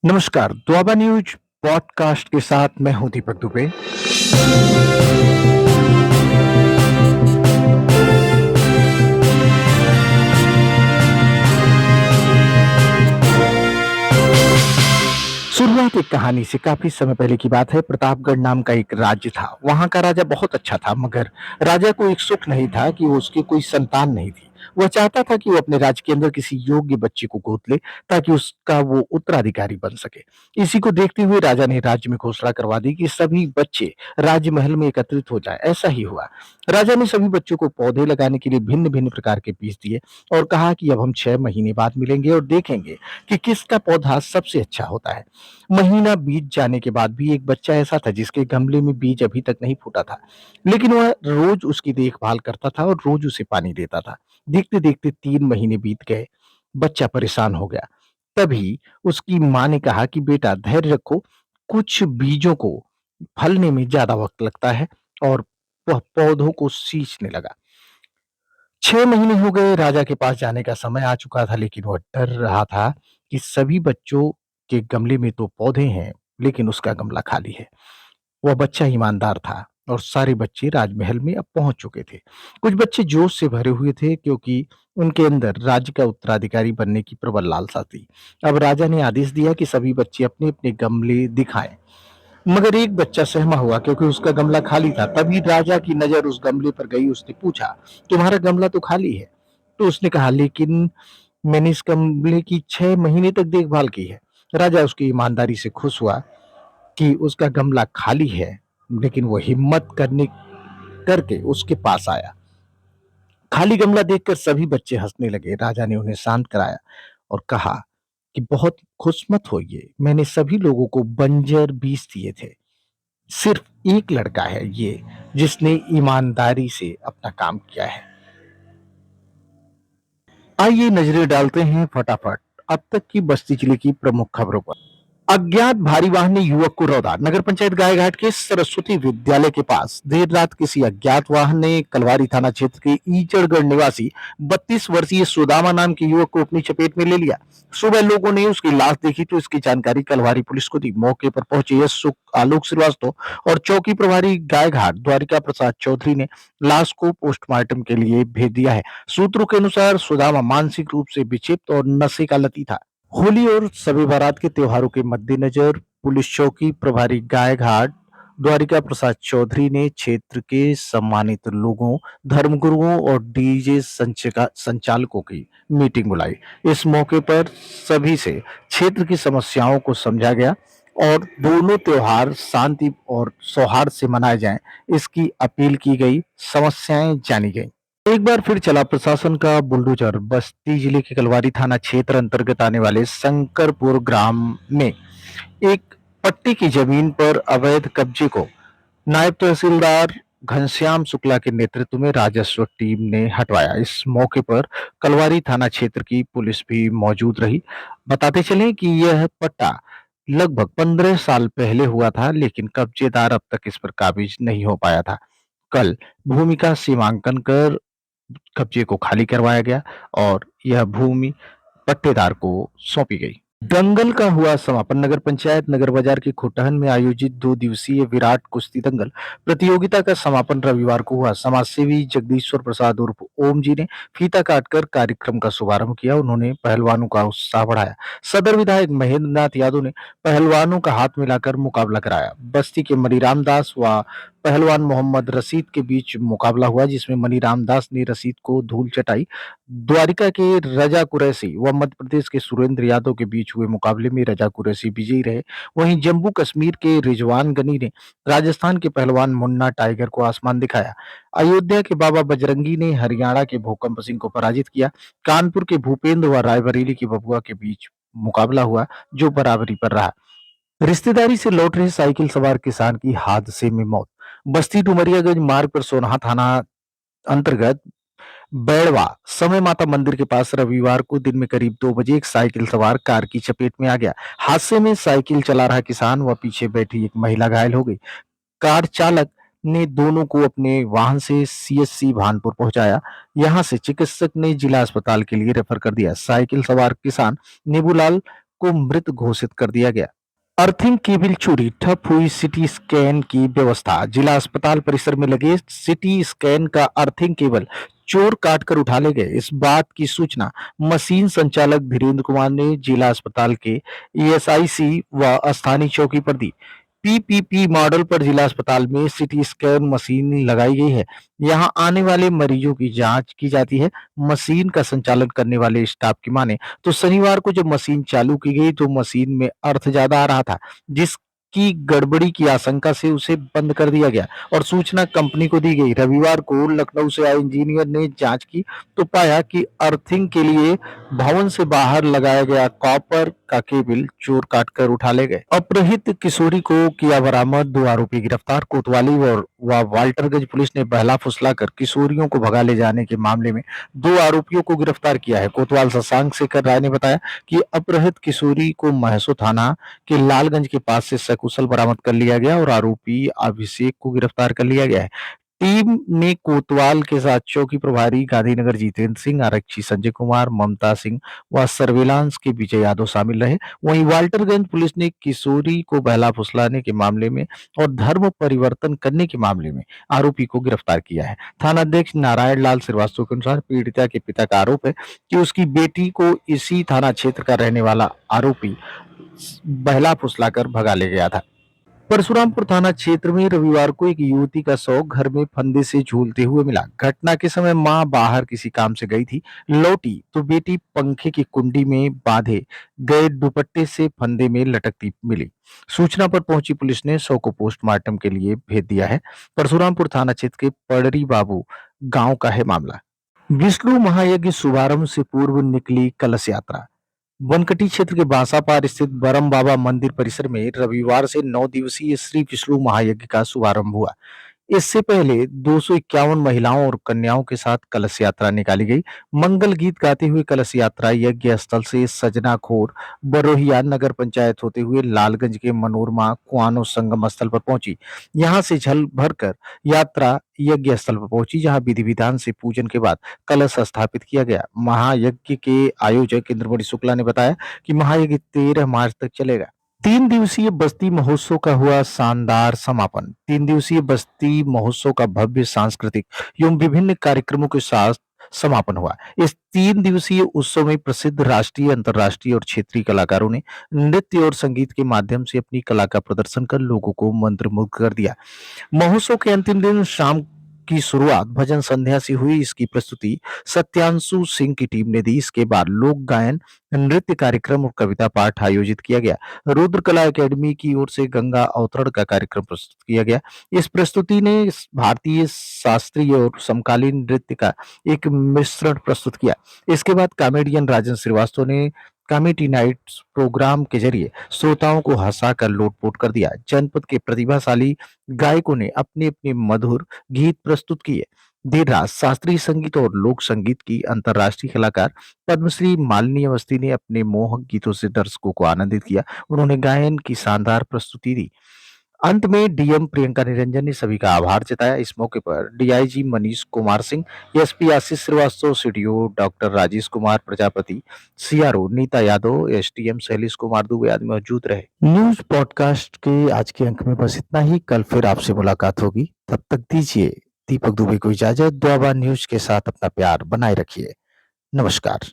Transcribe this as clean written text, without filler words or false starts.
नमस्कार, Doaba news podcast के साथ मैं हूं दीपक दुबे। शुरुआत एक कहानी से। काफी समय पहले की बात है। प्रतापगढ़ नाम का एक राज्य था। वहां का राजा बहुत अच्छा था, मगर राजा को एक सुख नहीं था कि उसकी कोई संतान नहीं थी। वह चाहता था कि वो अपने राज्य के अंदर किसी योग्य बच्चे को गोद ले, ताकि उसका वो उत्तराधिकारी बन सके। इसी को देखते हुए राजा ने राज्य में घोषणा करवा दी कि सभी बच्चे राजमहल में एकत्रित हो जाएं। ऐसा ही हुआ। राजा ने सभी बच्चों को पौधे लगाने के लिए भिन्न भिन्न प्रकार के बीज दिए और कहा कि अब हम 6 महीने बाद मिलेंगे और देखेंगे कि किसका पौधा सबसे अच्छा होता है। महीना बीत जाने के बाद भी एक बच्चा ऐसा था जिसके गमले में बीज अभी तक नहीं फूटा था, लेकिन वह रोज उसकी देखभाल करता था और रोज उसे पानी देता था। देखते देखते 3 महीने बीत गए। बच्चा परेशान हो गया। तभी उसकी माँ ने कहा कि बेटा धैर्य रखो, कुछ बीजों को फलने में ज्यादा वक्त लगता है। और वह पौधों को सींचने लगा। 6 महीने हो गए। राजा के पास जाने का समय आ चुका था, लेकिन वह डर रहा था कि सभी बच्चों के गमले में तो पौधे हैं, लेकिन उसका गमला खाली है। वह बच्चा ईमानदार था और सारे बच्चे राजमहल में अब पहुंच चुके थे। कुछ बच्चे जोश से भरे हुए थे, क्योंकि उनके अंदर राज्य का उत्तराधिकारी बनने की प्रबल लालसा थी। अब राजा ने आदेश दिया कि सभी बच्चे अपने अपने गमले दिखाएं। मगर एक बच्चा सहमा हुआ, क्योंकि उसका गमला खाली था। तभी राजा की नजर उस गमले पर गई। उसने पूछा, तुम्हारा गमला तो खाली है। तो उसने कहा, लेकिन मैंने इस गमले की 6 महीने तक देखभाल की है। राजा उसकी ईमानदारी से खुश हुआ कि उसका गमला खाली है, लेकिन वो हिम्मत करने करके उसके पास आया। खाली गमला देखकर सभी बच्चे हंसने लगे। राजा ने उन्हें शांत कराया और कहा कि बहुत खुश मत होइए, मैंने सभी लोगों को बंजर बीज दिए थे। सिर्फ एक लड़का है ये, जिसने ईमानदारी से अपना काम किया है। आइए नजरें डालते हैं फटाफट अब तक की बस्ती जिले की प्रमुख खबरों पर। अज्ञात भारी वाहन ने युवक को रौंदा। नगर पंचायत गायघाट के सरस्वती विद्यालय के पास देर रात किसी अज्ञात वाहन ने कलवारी थाना क्षेत्र के ईचड़गढ़ निवासी 32 वर्षीय सुदामा नाम के युवक को अपनी चपेट में ले लिया। सुबह लोगों ने उसकी लाश देखी तो इसकी जानकारी कलवारी पुलिस को दी। मौके पर पहुंचे आलोक श्रीवास्तव और चौकी प्रभारी गायघाट द्वारिका प्रसाद चौधरी ने लाश को पोस्टमार्टम के लिए भेज दिया है। सूत्रों के अनुसार सुदामा मानसिक रूप से विक्षिप्त और नशे का लती था। होली और शबे बारात के त्योहारों के मद्देनजर पुलिस चौकी प्रभारी गायघाट द्वारिका प्रसाद चौधरी ने क्षेत्र के सम्मानित लोगों, धर्मगुरुओं और डीजे संचालकों की मीटिंग बुलाई। इस मौके पर सभी से क्षेत्र की समस्याओं को समझा गया और दोनों त्योहार शांति और सौहार्द से मनाए जाएं, इसकी अपील की गई। समस्याएं जानी गई। एक बार फिर चला प्रशासन का बुलडोजर। बस्ती जिले के कलवारी थाना क्षेत्र अंतर्गत आने वाले शंकरपुर ग्राम में एक पट्टी की जमीन पर अवैध कब्जे को नायब तहसीलदार घनश्याम शुक्ला के नेतृत्व में राजस्व टीम ने हटवाया। इस मौके पर कलवारी थाना क्षेत्र की पुलिस भी मौजूद रही। बताते चले कि यह पट्टा लगभग 15 साल पहले हुआ था, लेकिन कब्जेदार अब तक इस पर काबिज नहीं हो पाया था। कल भूमि का सीमांकन कर कब्जे को खाली करवाया गया और यह भूमि पट्टेदार को सौंपी गई। दंगल का हुआ समापन। नगर पंचायत नगर बाजार के खुटहन में आयोजित 2 दिवसीय विराट कुश्ती दंगल प्रतियोगिता का समापन रविवार को हुआ। समाजसेवी जगदीश्वर प्रसाद उर्फ ओम जी ने फीता काटकर कार्यक्रम का शुभारंभ किया। उन्होंने पहलवानों का उत्साह बढ़ाया। सदर विधायक महेंद्र नाथ यादव ने पहलवानों का हाथ मिलाकर मुकाबला कराया। बस्ती के मनीराम दास व पहलवान मोहम्मद रशीद के बीच मुकाबला हुआ, जिसमें मनीराम दास ने रशीद को धूल चटाई। द्वारिका के रजा कुरैशी व मध्य प्रदेश के सुरेंद्र यादव के बीच हुए मुकाबले में रजा कुरैशी विजयी रहे। वहीं जम्मू कश्मीर के रिजवान गनी ने राजस्थान के पहलवान मुन्ना टाइगर को आसमान दिखाया। अयोध्या के बाबा बजरंगी ने हरियाणा के भूकंप सिंह को पराजित किया। कानपुर के भूपेंद्र व रायबरेली के बबुआ के बीच मुकाबला हुआ, जो बराबरी पर रहा। रिश्तेदारी से लौट रहे साइकिल सवार किसान की हादसे में मौत। बस्ती डुमरियागंज मार्ग पर सोनाहा थाना अंतर्गत बैड़वा समय माता मंदिर के पास रविवार को दिन में करीब 2 बजे एक साइकिल सवार कार की चपेट में आ गया। हादसे में साइकिल चला रहा किसान व पीछे बैठी एक महिला घायल हो गई। कार चालक ने दोनों को अपने वाहन से सीएचसी भानपुर पहुंचाया। यहां से चिकित्सक ने जिला अस्पताल के लिए रेफर कर दिया। साइकिल सवार किसान नेबूलाल को मृत घोषित कर दिया गया। अर्थिंग केबल चोरी, ठप हुई सिटी स्कैन की व्यवस्था। जिला अस्पताल परिसर में लगे सिटी स्कैन का अर्थिंग केबल चोर काटकर उठा ले गए। इस बात की सूचना मशीन संचालक धीरेन्द्र कुमार ने जिला अस्पताल के ईएसआईसी व स्थानीय चौकी पर दी। पीपीपी मॉडल पर जिला अस्पताल में सिटी स्कैन मशीन लगाई गई है। यहां आने वाले मरीजों की जांच की जाती है। मशीन का संचालन करने वाले स्टाफ की माने तो शनिवार को जब मशीन चालू की गई तो मशीन में अर्थ ज्यादा आ रहा था, जिसकी गड़बड़ी की आशंका से उसे बंद कर दिया गया और सूचना कंपनी को दी गई। रविवार को लखनऊ से आए इंजीनियर ने जांच की तो पाया कि अर्थिंग के लिए भवन से बाहर लगाया गया कॉपर का केबल चोर काटकर उठा ले गए। अपहृत किशोरी को किया बरामद, 2 आरोपी गिरफ्तार। कोतवाली और वाल्टरगंज पुलिस ने बहला फुसलाकर किशोरियों को भगा ले जाने के मामले में 2 आरोपियों को गिरफ्तार किया है। कोतवाल शशांक शेखर राय ने बताया कि अपहृत किशोरी को महसो थाना के लालगंज के पास से सकुशल बरामद कर लिया गया और आरोपी अभिषेक को गिरफ्तार कर लिया गया है। टीम में कोतवाल के साथ चौकी प्रभारी गांधीनगर जितेंद्र सिंह, आरक्षी संजय कुमार, ममता सिंह व सर्विलांस के विजय यादव शामिल रहे। वहीं वाल्टरगंज पुलिस ने किशोरी को बहला फुसलाने के मामले में और धर्म परिवर्तन करने के मामले में आरोपी को गिरफ्तार किया है। थानाध्यक्ष नारायण लाल श्रीवास्तव के अनुसार पीड़िता के पिता का आरोप है कि उसकी बेटी को इसी थाना क्षेत्र का रहने वाला आरोपी बहला फुसलाकर भगा ले गया था। परशुरामपुर थाना क्षेत्र में रविवार को एक युवती का शव घर में फंदे से झूलते हुए मिला। घटना के समय मां बाहर किसी काम से गई थी, लौटी तो बेटी पंखे की कुंडी में बांधे गए दुपट्टे से फंदे में लटकती मिली। सूचना पर पहुंची पुलिस ने शव को पोस्टमार्टम के लिए भेज दिया है। परशुरामपुर थाना क्षेत्र के पड़री बाबू गांव का है मामला। विष्णु महायज्ञ शुभारंभ से पूर्व निकली कलश यात्रा। बनकटी क्षेत्र के बांसापार स्थित बरम बाबा मंदिर परिसर में रविवार से 9 दिवसीय श्री विष्णु महायज्ञ का शुभारंभ हुआ। इससे पहले 251 महिलाओं और कन्याओं के साथ कलश यात्रा निकाली गई। मंगल गीत गाते हुए कलश यात्रा यज्ञ स्थल से सजना खोर बरोहिया नगर पंचायत होते हुए लालगंज के मनोरमा कुआनो संगम स्थल पर पहुंची। यहां से झल भरकर यात्रा यज्ञ स्थल पर पहुंची, जहां विधि विधान से पूजन के बाद कलश स्थापित किया गया। महायज्ञ के आयोजक इंद्रमणि शुक्ला ने बताया कि महायज्ञ 13 मार्च तक चलेगा। 3 दिवसीय बस्ती महोत्सव का हुआ शानदार समापन। 3 दिवसीय बस्ती महोत्सव का भव्य सांस्कृतिक एवं विभिन्न कार्यक्रमों के साथ समापन हुआ। इस 3 दिवसीय उत्सव में प्रसिद्ध राष्ट्रीय, अंतर्राष्ट्रीय और क्षेत्रीय कलाकारों ने नृत्य और संगीत के माध्यम से अपनी कला का प्रदर्शन कर लोगों को मंत्रमुग्ध कर दिया। महोत्सव के अंतिम दिन शाम की शुरुआत भजन संध्या से हुई। इसकी प्रस्तुति सत्यांशु सिंह की टीम ने दी। इसके बाद लोक गायन, नृत्य कार्यक्रम और कविता पाठ आयोजित किया गया। रुद्र कला एकेडमी की ओर से गंगा अवतरण का कार्यक्रम प्रस्तुत किया गया। इस प्रस्तुति ने भारतीय शास्त्रीय और समकालीन नृत्य का एक मिश्रण प्रस्तुत किया। इसके बाद कॉमेडियन राजन श्रीवास्तव ने कॉमेडी नाइट्स प्रोग्राम के जरिए श्रोताओं को हंसाकर लोटपोट कर दिया। जनपद के प्रतिभाशाली गायकों ने अपने अपने मधुर गीत प्रस्तुत किए। देर रात शास्त्रीय संगीत और लोक संगीत की अंतर्राष्ट्रीय कलाकार पद्मश्री मालिनी अवस्थी ने अपने मोहक गीतों से दर्शकों को आनंदित किया। उन्होंने गायन की शानदार प्रस्तुति दी। अंत में डीएम प्रियंका निरंजन ने सभी का आभार जताया। इस मौके पर DIG Manish Kumar Singh, SP Ashish Srivastava, CDO doctor Rajesh Kumar Prajapati, CRO Neeta Yadav, SDM Shailesh Kumar Dubey आदि मौजूद रहे। न्यूज पॉडकास्ट के आज के अंक में बस इतना ही। कल फिर आपसे मुलाकात होगी। तब तक दीजिए दीपक दुबे को इजाजत। दुआबा न्यूज के साथ अपना प्यार बनाए रखिए। नमस्कार।